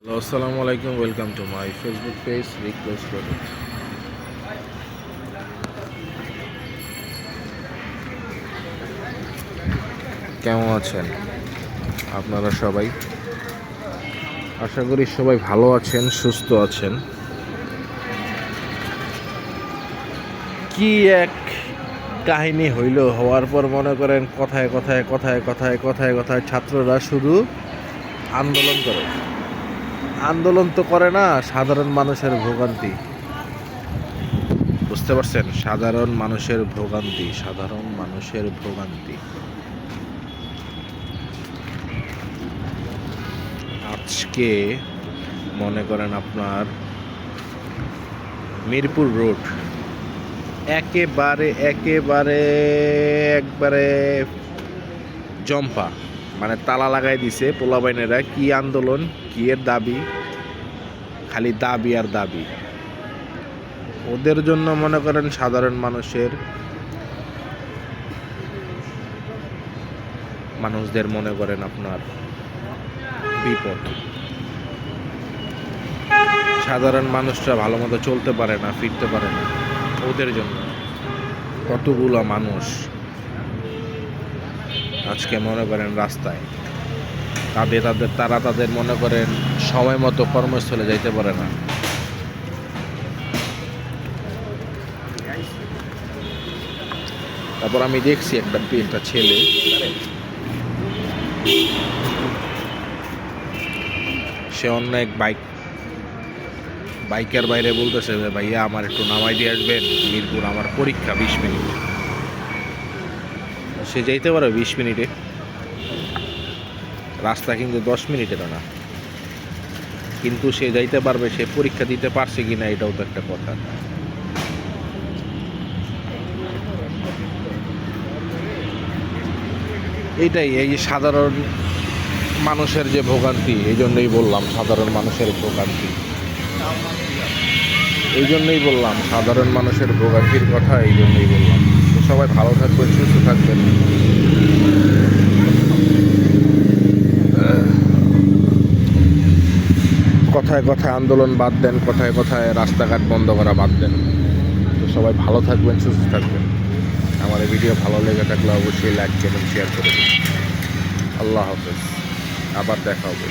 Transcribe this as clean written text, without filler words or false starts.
Hello, আসসালামু আলাইকুম। Welcome to my Facebook page request product. কেমন আছেন আপনারা সবাই? আশা করি সবাই ভালো আছেন, সুস্থ আছেন। কি এক কাহিনী হইল, হওয়ার পর মনে করেন কথায় কথায় কথায় কথায় কথায় কথায় ছাত্ররা শুধু আন্দোলন করে। আন্দোলন তো করে না, সাধারণ মানুষের ভোগান্তি। বুঝতে পারছেন? সাধারণ মানুষের ভোগান্তি, সাধারণ মানুষের ভোগান্তি। আজকে মনে করেন আপনার মিরপুর রোড একেবারে একেবারে একবারে জম্পা, মানে তালা লাগাই দিছে পোলাবাইনেরা। কি আন্দোলন, কি এর দাবি, খালি দাবি আর দাবি। ওদের জন্য মনে করেন সাধারণ মানুষদের মনে করেন আপনার বিপদ। সাধারণ মানুষরা ভালো মতো চলতে পারে না, ফিরতে পারে না। ওদের জন্য কতগুলো মানুষ আজকে মনে করেন রাস্তায়। তারা তাদের মনে করেন সময় মতো কর্মস্থলে যাইতে পারে না। তারপর আমি দেখছি একটা ছেলে, সে অন্য এক বাইকের বাইরে বলতেছে, ভাইয়া আমার একটু নামাই দিয়ে আসবেন মিরপুর, আমার পরীক্ষা 20 মিনিট। সে যাইতে পারে 20 মিনিটে, রাস্তা কিন্তু 10 মিনিটের না। কিন্তু সে যাইতে পারবে, সে পরীক্ষা দিতে পারছে কিনা এটাও তো একটা কথা। এইটাই, এই যে সাধারণ মানুষের যে ভোগান্তি, এই জন্যই বললাম সাধারণ মানুষের ভোগান্তি। এই জন্যই বললাম সাধারণ মানুষের ভোগান্তির কথা, এই জন্যই বললাম। তো সবাই ভালো থাকবেন, সুস্থ থাকবেন। কথায় কথায় আন্দোলন বাদ দেন, কথায় কথায় রাস্তাঘাট বন্ধ করা বাদ দেন। তো সবাই ভালো থাকবেন, সুস্থ থাকবেন। আমার এই ভিডিও ভালো লেগে থাকলে অবশ্যই লাইক এবং শেয়ার করে দিন। আল্লাহ হাফেজ, আবার দেখা হবে।